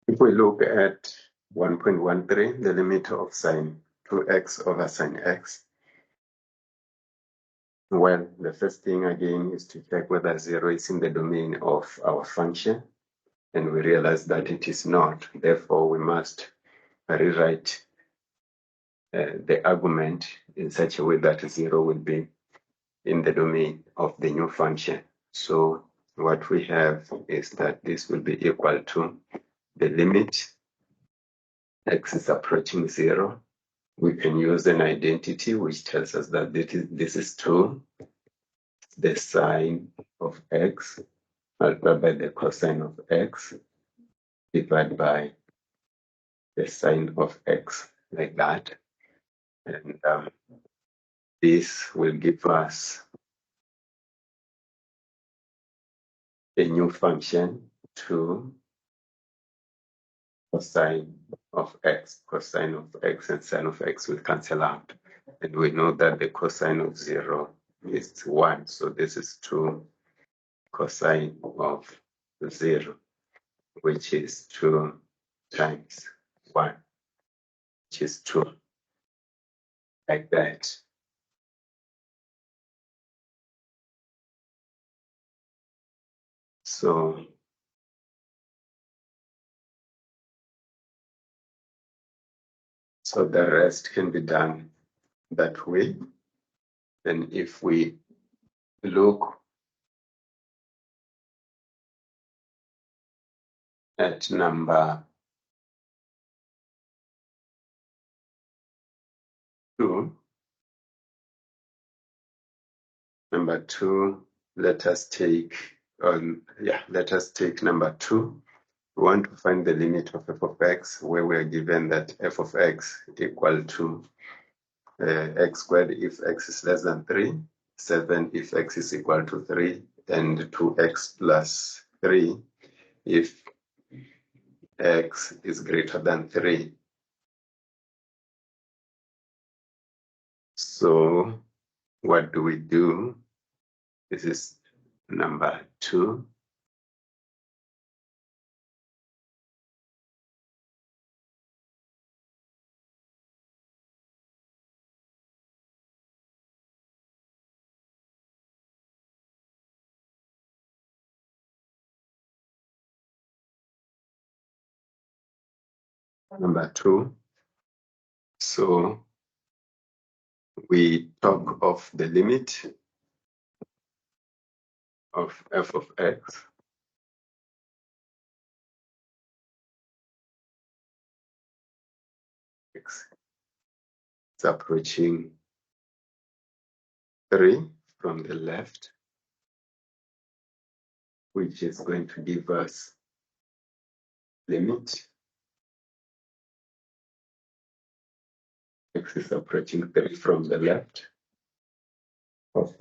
If we look at 1.13, the limit of sine 2x over sine x, well, the first thing again is to check whether 0 is in the domain of our function, and we realize that it is not. Therefore, we must rewrite the argument in such a way that 0 will be in the domain of the new function. So what we have is that this will be equal to the limit x is approaching 0. We can use an identity which tells us that this is true. The sine of x multiplied by the cosine of x divided by the sine of x, like that. And this will give us a new function, 2 cosine of x. Cosine of x and sine of x will cancel out. And we know that the cosine of 0 is 1. So this is 2 cosine of 0, which is 2 times 1, which is 2, like that. So the rest can be done that way. And if we look at number 2, let us take number 2. We want to find the limit of f of x, where we are given that f of x equal to x squared if x is less than 3, 7 if x is equal to 3, and 2x plus 3 if x is greater than 3. So what do? This is number 2. Number 2. So we talk of the limit of f of x. X is approaching 3 from the left, which is going to give us limit x is approaching 3 from the left of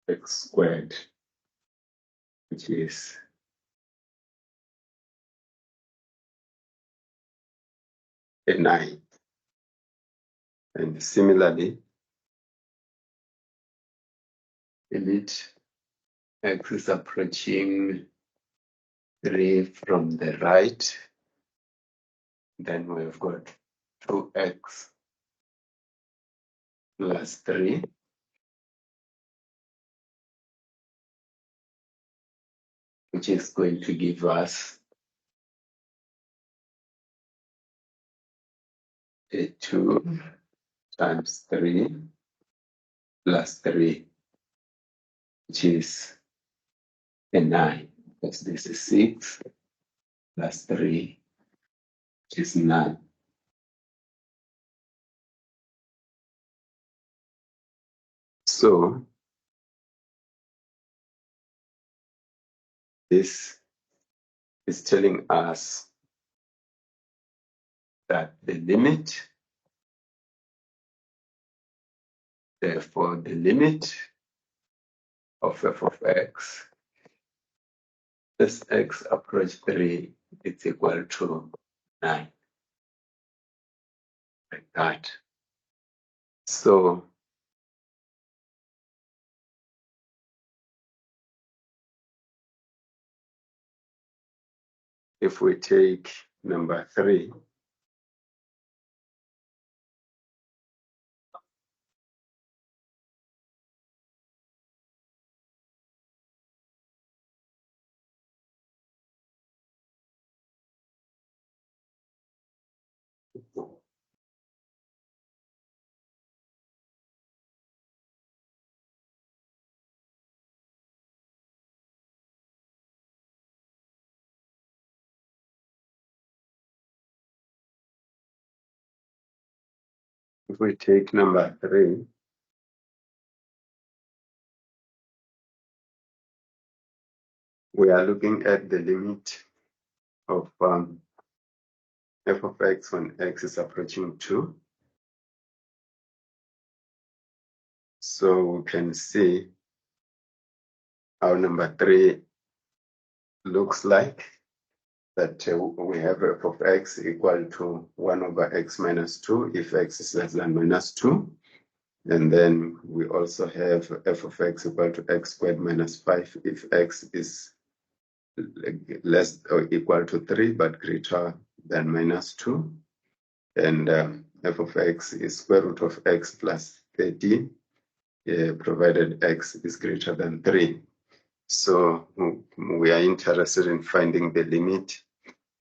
x squared, which is a 9. And similarly, limit x is approaching 3 from the right. Then we've got 2x plus 3, which is going to give us a 2 times 3 plus 3, which is a 9, because this is 6 plus 3, which is 9. So this is telling us that the limit, therefore the limit of f of x as x approach 3 is equal to 9, like that. So if we take number 3, if we take number 3, we are looking at the limit of f of x when x is approaching 2. So we can see how number 3 looks like, that we have f of x equal to 1 over x minus 2 if x is less than minus 2. And then we also have f of x equal to x squared minus 5 if x is less or equal to 3 but greater than minus 2. And f of x is square root of x plus 13, provided x is greater than 3. So we are interested in finding the limit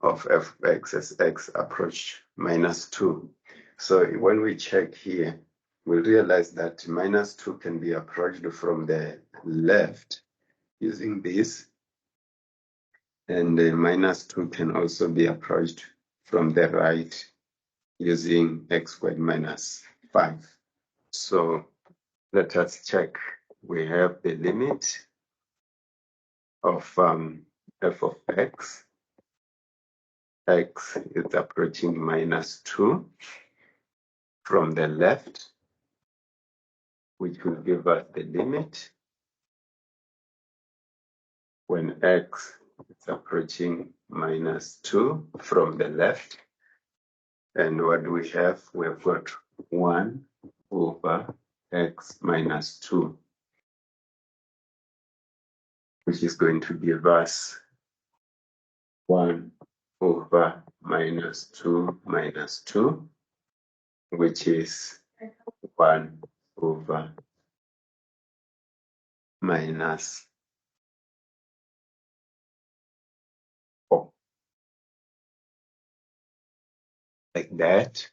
of f of x as x approach minus 2. So when we check here, we realize that minus 2 can be approached from the left using this, and minus 2 can also be approached from the right using x squared minus 5. So let us check. We have the limit of f of x. X is approaching minus 2 from the left, which will give us the limit when x is approaching minus 2 from the left. And what do we have? We've got 1 over x minus 2, which is going to give us 1 over minus 2 minus 2, which is 1 over minus 4, like that.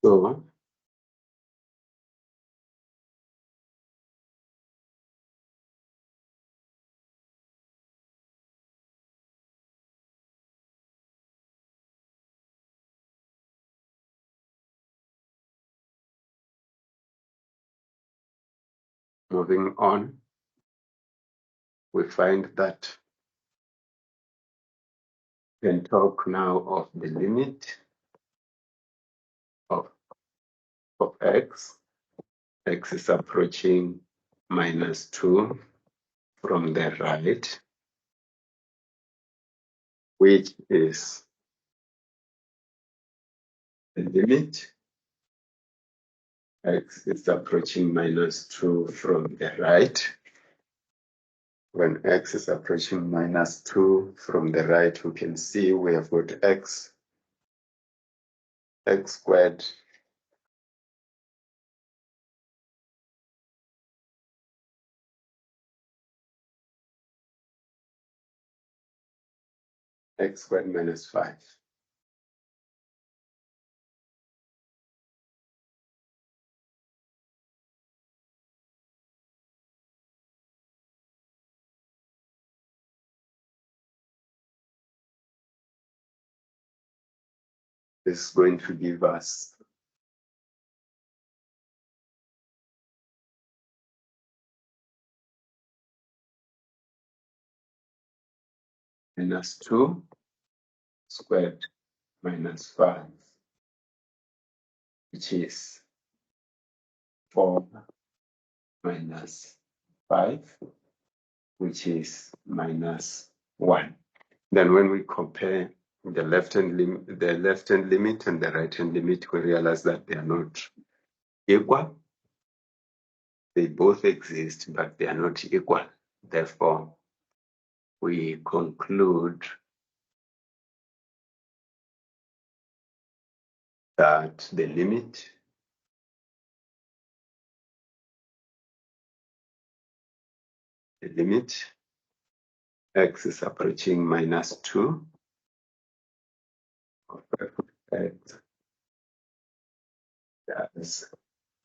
So Moving on, we find that we can talk now of the limit of x. X is approaching -2 from the right, which is the limit. X is approaching -2 from the right. When x is approaching -2 from the right, we can see we have got x squared minus 5. This is going to give us -2 squared minus 5, which is 4 minus 5, which is -1. Then when we compare the left-hand limit and the right-hand limit, we realize that they are not equal. They both exist, but they are not equal. Therefore, we conclude that the limit x is approaching -2 of x does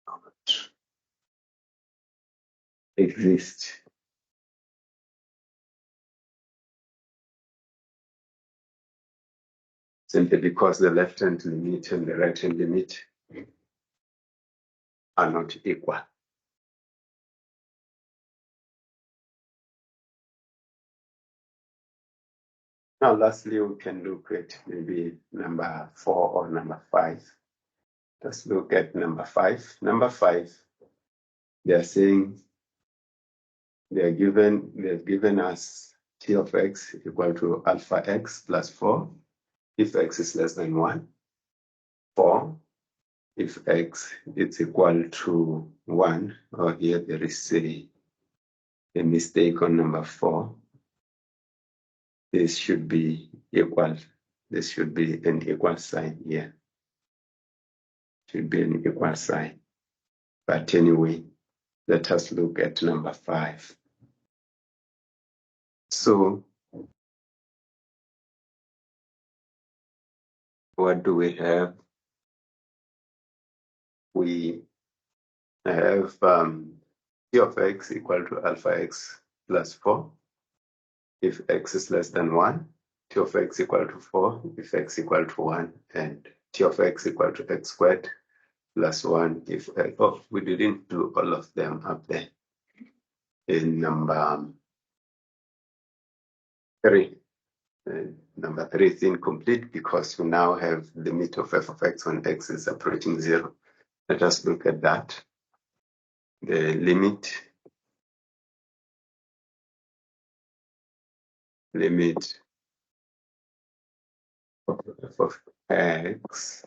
not exist. Simply because the left-hand limit and the right-hand limit are not equal. Now, lastly, we can look at maybe number 4 or number 5. Let's look at number 5. Number 5, they are saying they've given us t of x equal to alpha x plus 4 if x is less than 1, 4 if x is equal to 1, or here there is a mistake on number 4. This should be equal. This should be an equal sign here. Should be an equal sign. But anyway, let us look at number 5. So, what do we have? We have t of x equal to alpha x plus 4 if x is less than 1, t of x equal to 4 if x equal to 1, and t of x equal to x squared plus 1 if we didn't do all of them up there. In number 3, number 3 is incomplete because we now have the limit of f of x when x is approaching 0. Let us look at that. The limit of f of x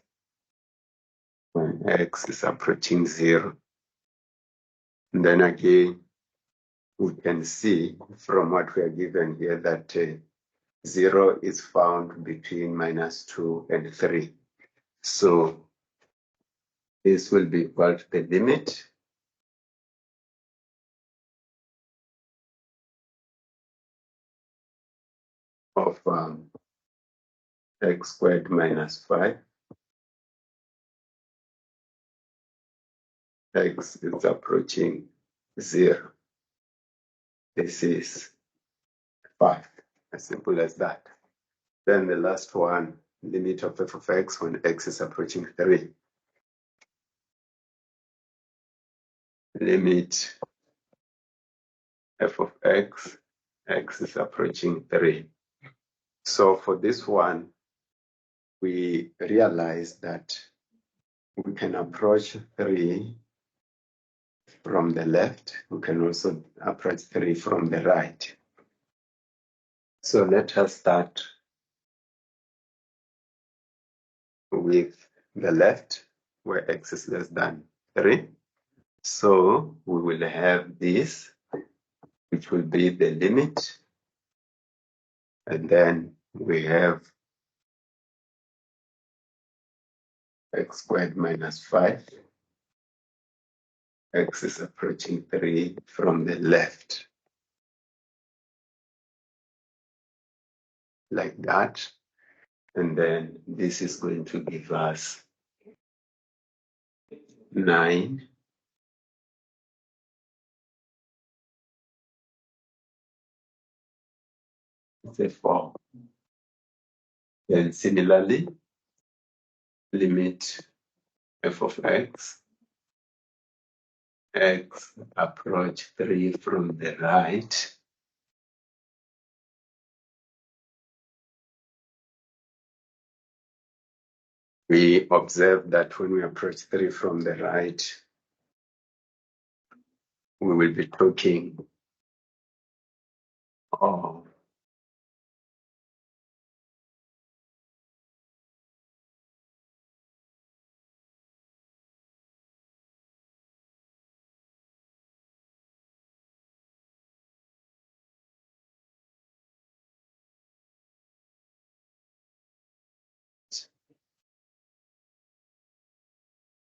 when x is approaching 0. And then again, we can see from what we are given here that 0 is found between -2 and 3. So this will be equal to the limit of x squared minus 5. X is approaching 0. This is 5, as simple as that. Then the last one, limit of f of x when x is approaching 3. Limit f of x, x is approaching 3. So for this one, we realize that we can approach 3 from the left. We can also approach 3 from the right. So let us start with the left, where x is less than 3. So we will have this, which will be the limit. And then we have x squared minus 5. X is approaching 3 from the left. Like that. And then this is going to give us 9. It's a 4. Then similarly, limit f of x, x approach 3 from the right. We observe that when we approach 3 from the right, we will be talking of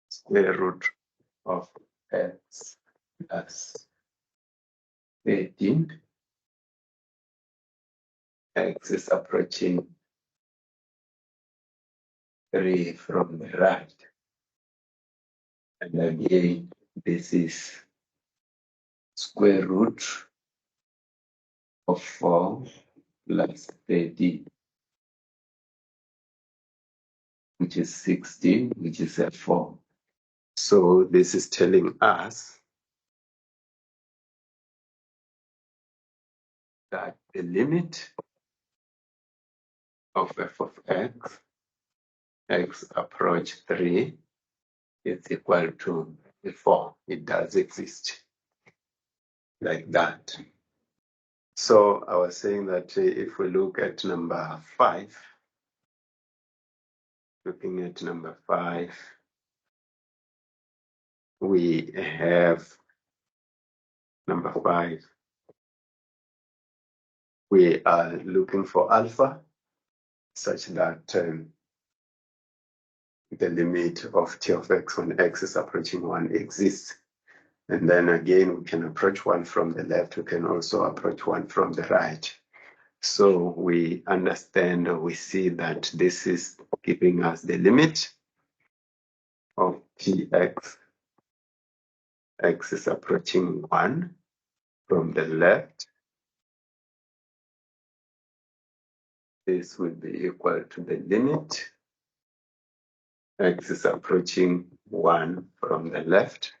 square root of x plus 13. X is approaching 3 from the right. And again, this is square root of 4 plus 30, which is 16, which is a 4. So this is telling us that the limit of f of x, x approach 3, is equal to a 4. It does exist like that. So I was saying that if we look at number 5, looking at number 5, we have number 5. We are looking for alpha such that the limit of t of x when x is approaching 1 exists. And then again, we can approach 1 from the left. We can also approach 1 from the right. So we understand, or we see that this is giving us the limit of tx. X is approaching 1 from the left. This will be equal to the limit. X is approaching 1 from the left.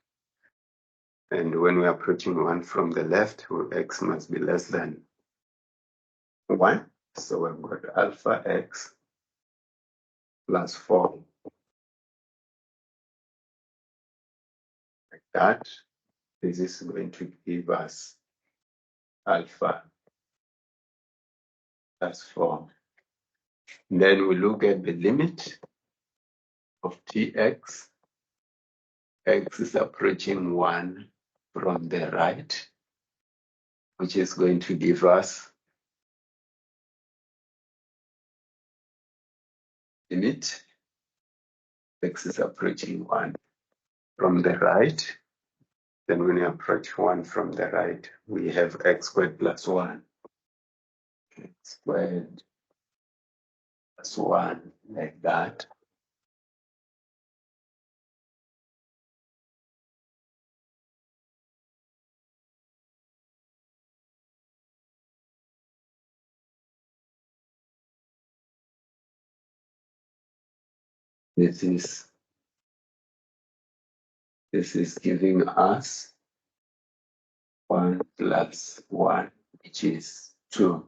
And when we're approaching 1 from the left, x must be less than 1. So we've got alpha x plus 4. Like that. This is going to give us alpha plus 4. Then we look at the limit of tx. X is approaching 1 from the right, which is going to give us limit. X is approaching 1 from the right. Then when you approach 1 from the right, we have x squared plus 1. X squared plus 1, like that. This is giving us 1 plus 1, which is 2.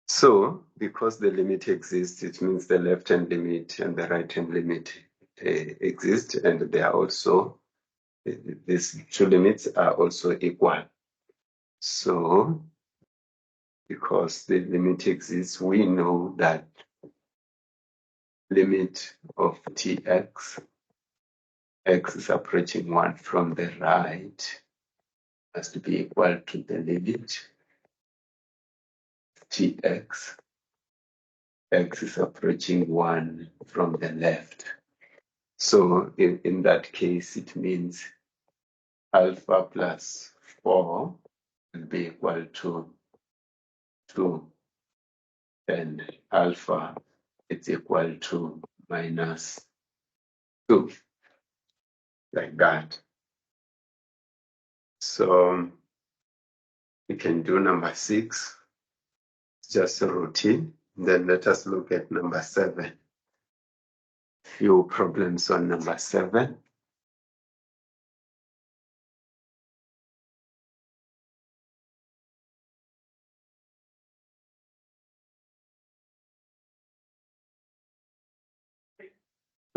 So, because the limit exists, it means the left-hand limit and the right-hand limit exist, and they are also, these two limits are also equal. So, because the limit exists, we know that limit of tx, x is approaching 1 from the right, has to be equal to the limit tx, x is approaching 1 from the left. So in that case, it means alpha plus 4 will be equal to 2, and alpha is equal to minus 2, like that. So we can do number 6, it's just a routine. Then let us look at number 7. Few problems on number 7.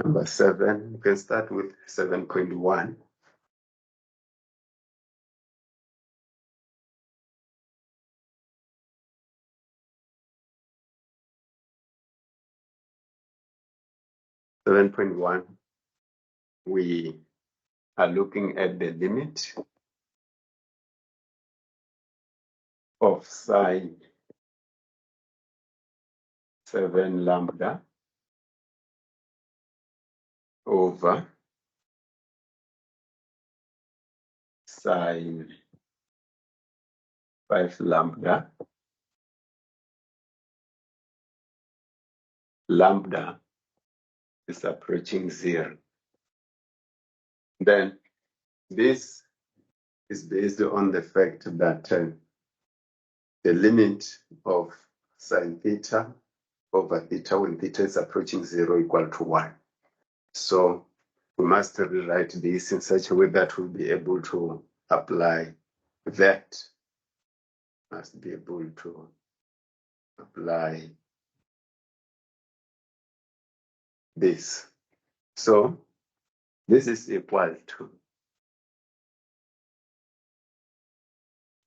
Number 7, you can start with 7.1. We are looking at the limit of sine 7 lambda over sine 5 lambda. Lambda is approaching 0. Then this is based on the fact that the limit of sine theta over theta when theta is approaching 0 equal to 1. So we must rewrite this in such a way that we'll be able to apply that. Must be able to apply this. So this is equal to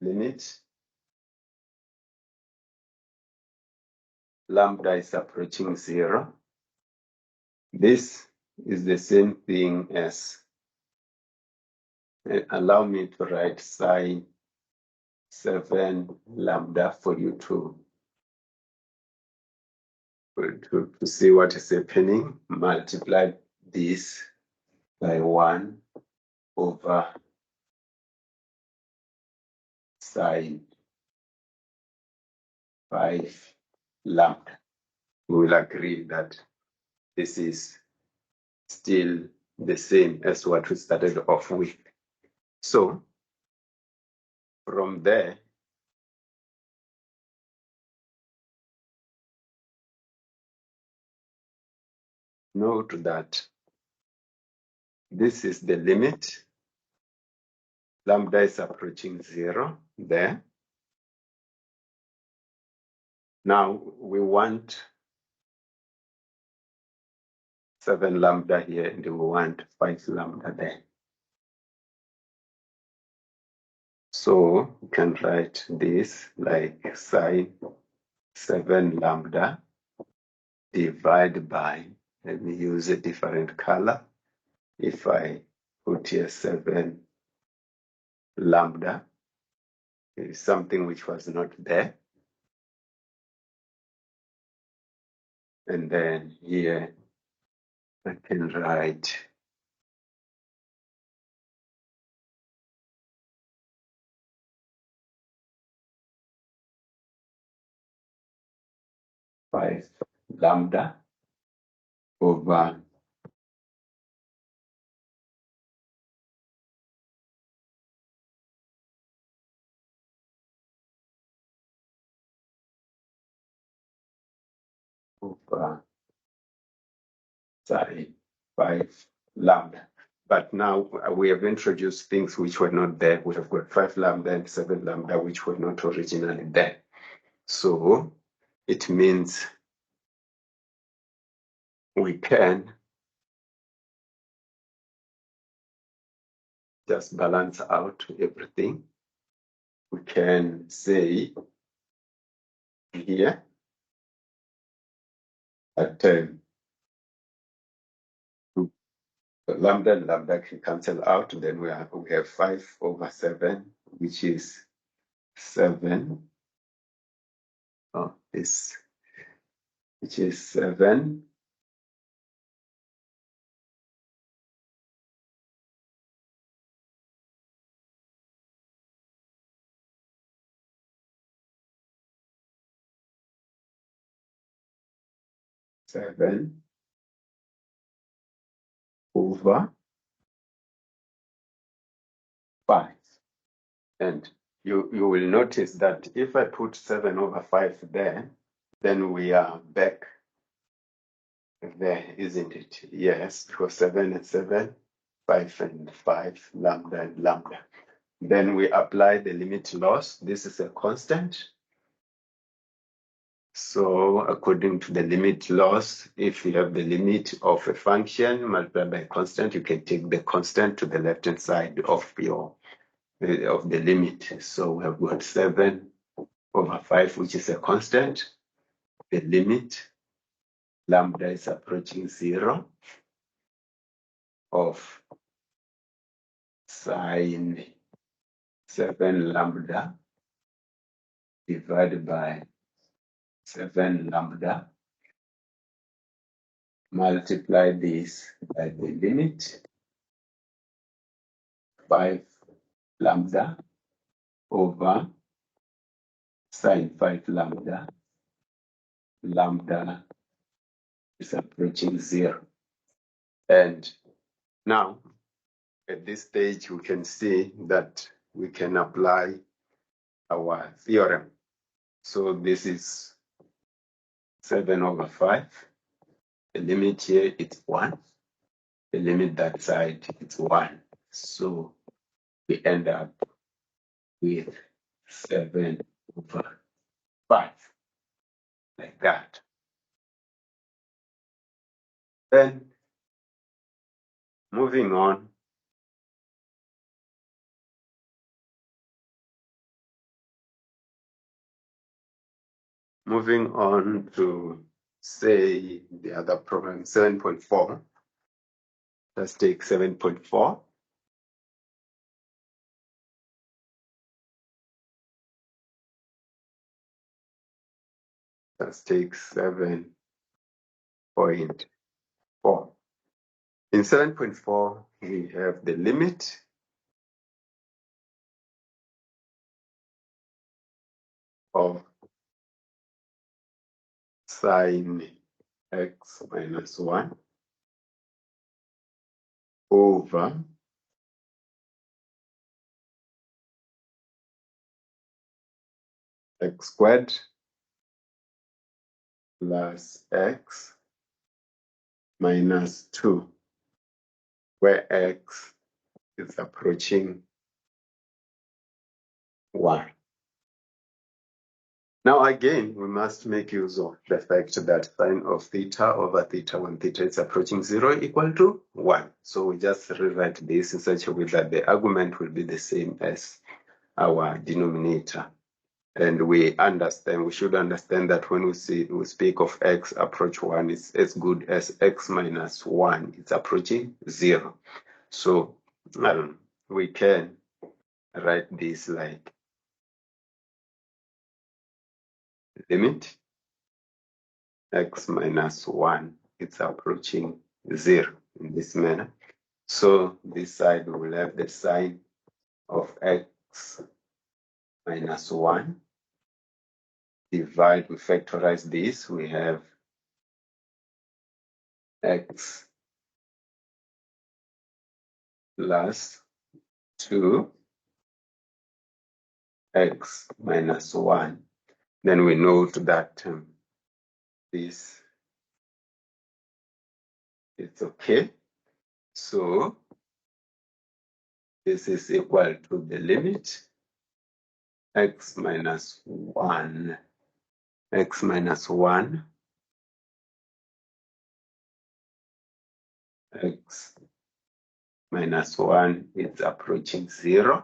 limit lambda is approaching 0. This is the same thing as, allow me to write sine 7 lambda for you to see what is happening. Multiply this by 1 over sine 5 lambda. We will agree that this is still the same as what we started off with. So from there, note that this is the limit. Lambda is approaching 0 there. Now we want 7 lambda here, and we want 5 lambda there. So we can write this like sine 7 lambda divided by, let me use a different color. If I put here 7 lambda, it is something which was not there. And then here I can write 5 lambda over 5 lambda. But now we have introduced things which were not there. We have got 5 lambda and 7 lambda, which were not originally there. So it means we can just balance out everything. We can say here at lambda and lambda can cancel out. Then we have 5 over 7, which is 7. Oh, this, which is 7. Seven over 5. And you will notice that if I put 7 over 5 there, then we are back there, isn't it? Yes, for 7 and 7, 5 and 5, lambda and lambda. Then we apply the limit loss. This is a constant. So according to the limit loss, if you have the limit of a function multiplied by a constant, you can take the constant to the left-hand side of the limit. So we have got 7 over 5, which is a constant. The limit lambda is approaching 0 of sine 7 lambda divided by 7 lambda. Multiply this by the limit 5 lambda over sine 5 lambda. Lambda is approaching 0. And now at this stage, we can see that we can apply our theorem. So this is 7 over 5. The limit here is 1. The limit that side is 1. So we end up with 7 over 5, like that. Then moving on, to say the other problem, 7.4. Let's take 7.4. Let's take 7.4. In 7.4, we have the limit of sine x minus 1 over x squared plus x minus 2, where x is approaching 1. Now again, we must make use of the fact that sine of theta over theta when theta is approaching 0 equal to 1. So we just rewrite this in such a way that the argument will be the same as our denominator. And we should understand that when we speak of x approach 1, it's as good as x minus 1. It's approaching 0. So we can write this like limit x minus 1, it's approaching 0 in this manner. So this side will have the sine of x minus 1. We factorize this, we have x plus 2 x minus 1. Then we note that this is okay. So this is equal to the limit x minus 1, x minus 1, x minus 1 is approaching 0.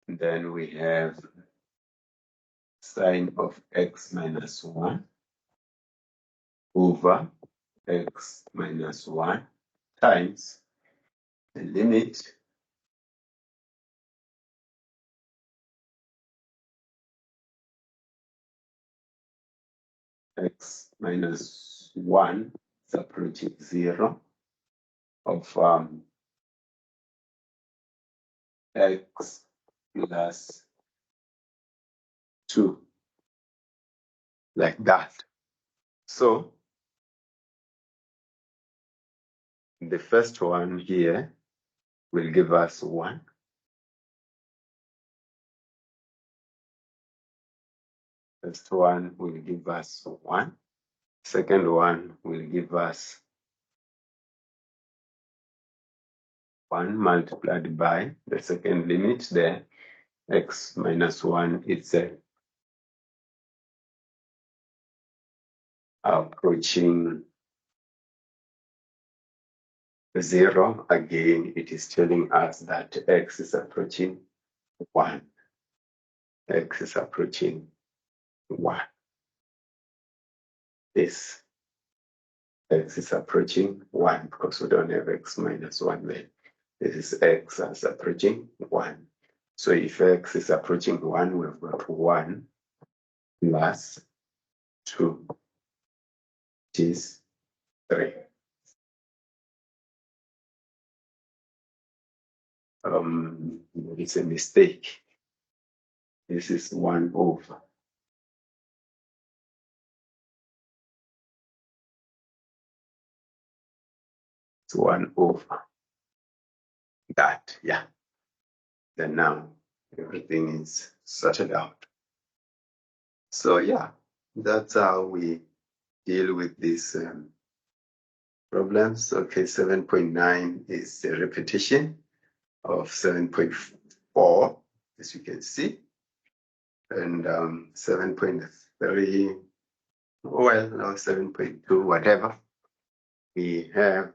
Then we have sine of x minus 1 over x minus 1 times the limit x minus 1 is approaching 0 of x plus 2, like that. So the first one here will give us 1. First one will give us 1. Second one will give us 1 multiplied by the second limit there, x minus 1 itself, approaching 0. Again, it is telling us that x is approaching 1. X is approaching 1. This x is approaching 1 because we don't have x minus 1 there. This is x as approaching 1. So if x is approaching 1, we've got 1 plus 2, which is 3. There is a mistake. This is 1 over. It's 1 over that, yeah. Then now everything is sorted out. So yeah, that's how we deal with these problems. Okay, 7.9 is a repetition of 7.4, as you can see. And 7.3, well, no, 7.2, whatever. We have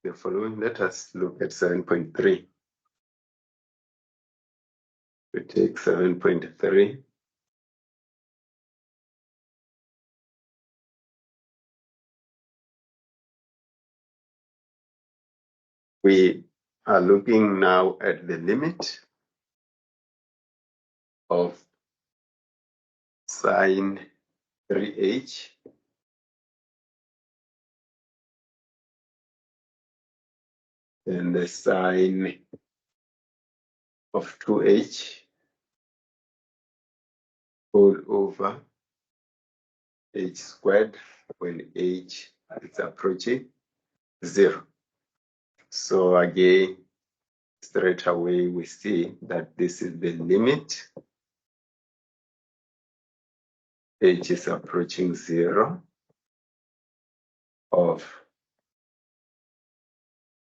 the following. Let us look at 7.3. We take 7.3. We are looking now at the limit of sine 3h and the sine of 2h whole over h squared when h is approaching 0. So again, straight away we see that this is the limit. H is approaching 0 of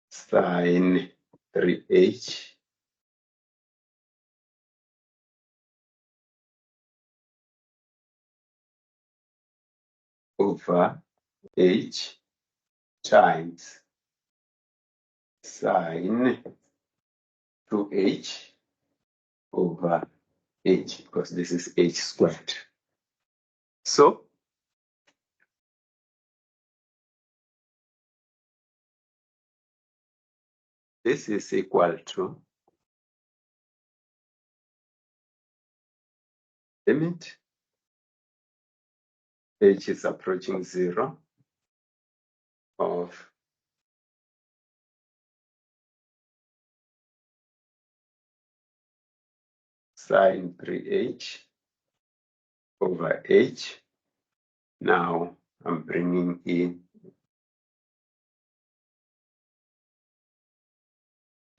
sine 3h over h times sine 2h over h, because this is h squared. So this is equal to limit h is approaching 0 of sine 3h over h. Now I'm bringing in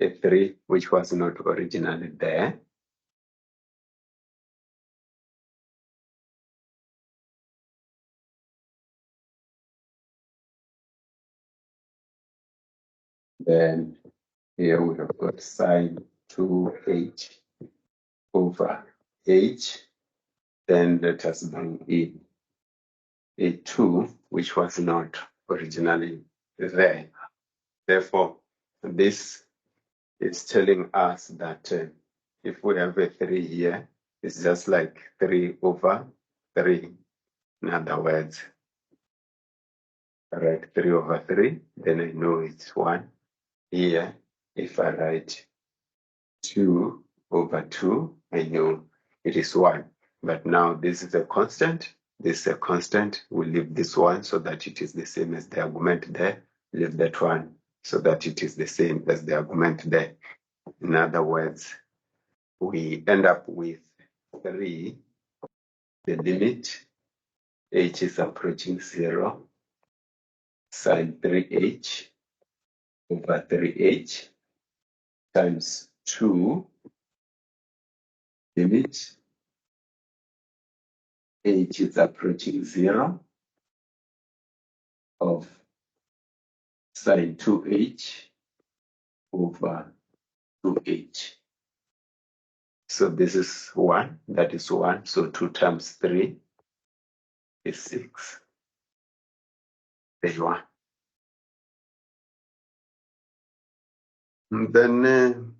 a 3, which was not originally there. Then Here we have got sine 2h over h. Then let us bring in a 2, which was not originally there. Therefore, this is telling us that if we have a 3 here, it's just like 3 over 3. In other words, I write 3 over 3, then I know it's 1. Here, if I write 2 over 2, I know it is 1. But now this is a constant. This is a constant. We leave this one so that it is the same as the argument there. Leave that one so that it is the same as the argument there. In other words, we end up with 3, the limit, h is approaching 0, sine 3h over 3h times 2, limit, h is approaching 0 of sine 2h over 2h. So this is 1, that is 1. So 2 times 3 is 6. There you are. And then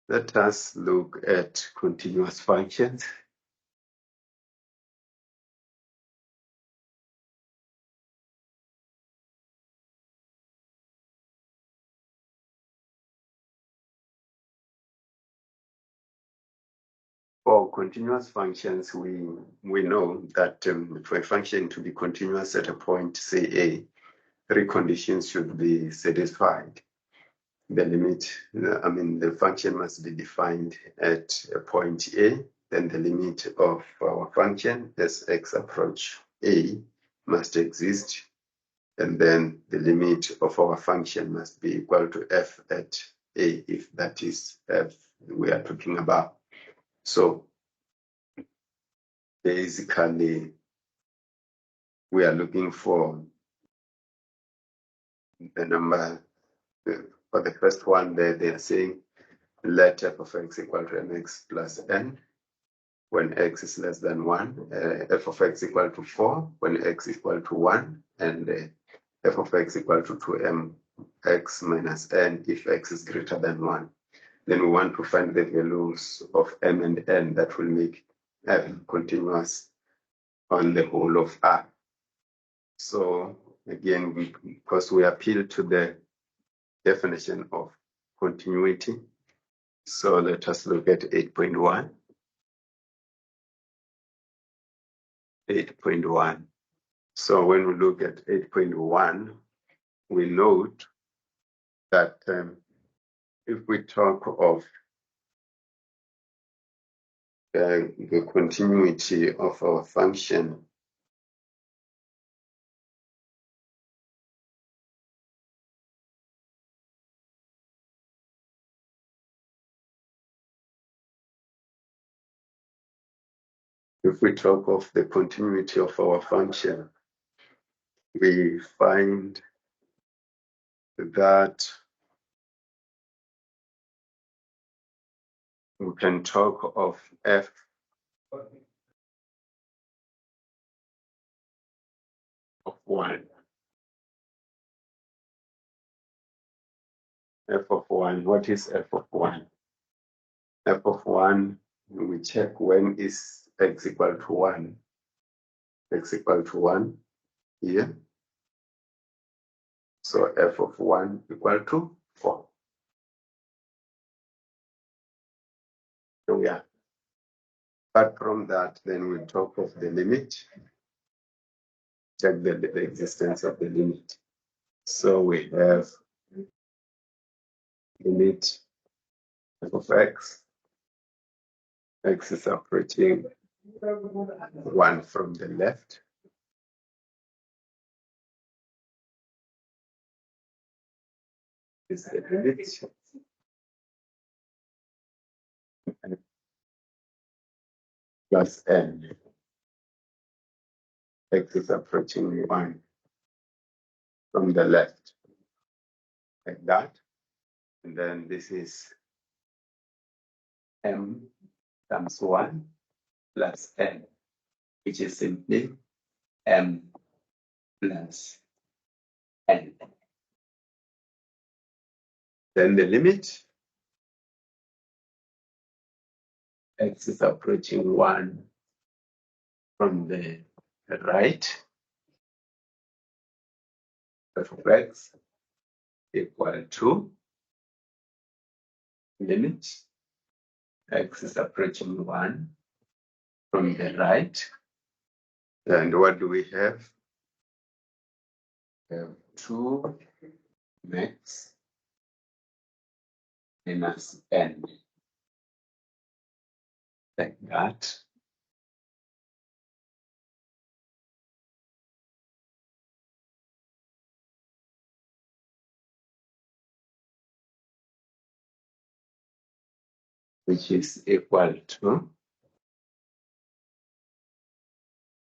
let us look at continuous functions. For continuous functions, we know that for a function to be continuous at a point, say A, 3 conditions should be satisfied. The limit, the function must be defined at a point A, then the limit of our function as x approach A must exist, and then the limit of our function must be equal to f at A, if that is f we are talking about. So basically, we are looking for the number. For the first one there, they are saying let f of x equal to mx plus n when x is less than 1, f of x equal to 4 when x is equal to 1, and f of x equal to 2mx minus n if x is greater than 1. Then we want to find the values of m and n that will make f continuous on the whole of R. So again, because we appeal to the definition of continuity, so let us look at 8.1. 8.1. So when we look at 8.1, we note that if we talk of the continuity of our function, if we talk of the continuity of our function, we find that we can talk of f of 1. F of 1, what is f of 1? F of 1, we check when is x equal to 1. X equal to 1 here. So f of 1 equal to 4. So we are. Apart from that, then we talk of the limit. Check the existence of the limit. So we have limit f of x. X is approaching 1 from the left. Is the limit. Plus n. X is approaching 1 from the left, like that. And then this is m times 1 plus n, which is simply m plus n. Then the limit, x is approaching 1 from the right, f of x equal to limit, x is approaching 1 from the right. And what do we have? We have 2 x minus n, like that. Which is equal to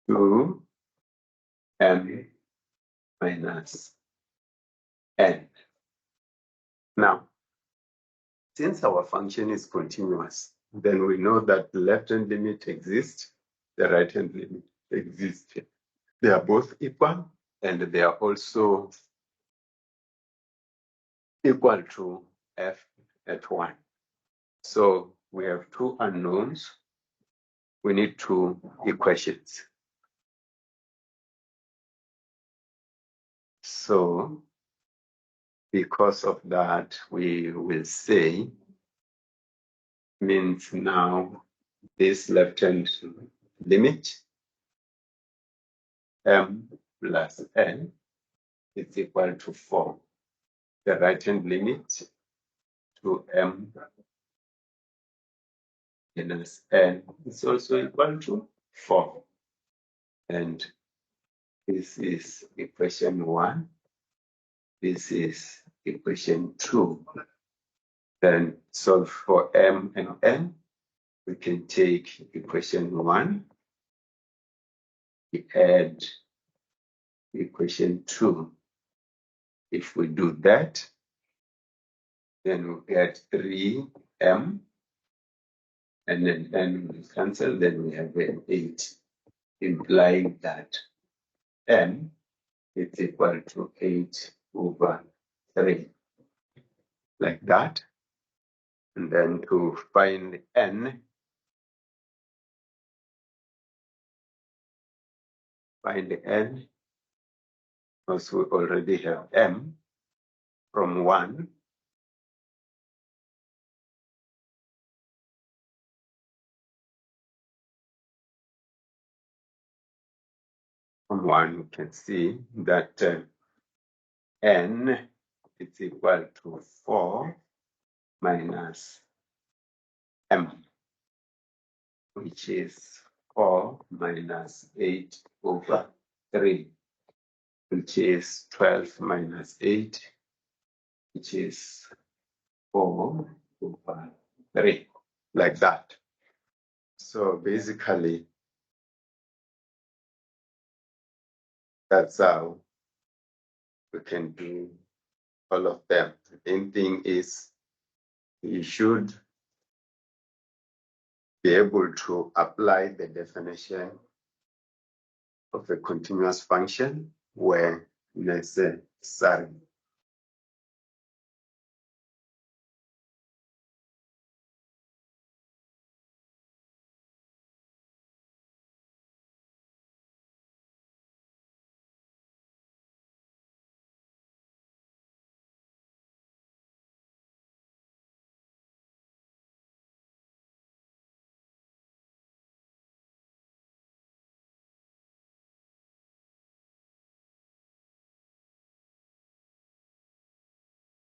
2m minus n. Now, since our function is continuous, then we know that the left-hand limit exists, the right-hand limit exists. They are both equal, and they are also equal to f at 1. So we have 2 unknowns. We need 2 equations. So because of that, we will say means now this left-hand limit m plus n is equal to 4. The right-hand limit to m minus n is also equal to 4. And this is equation 1. This is equation 2. Then solve for m and n. We can take equation 1. We add equation 2. If we do that, then we get 3m, and then n will cancel, then we have an 8, implying that m is equal to 8 over 3, like that. And then to find n, because we already have m from 1. From 1, we can see that n is equal to 4 minus m, which is 4 minus 8 over 3, which is 12 minus 8, which is 4 over 3, like that. So basically, that's how we can do all of them. The main thing is you should be able to apply the definition of a continuous function where necessary.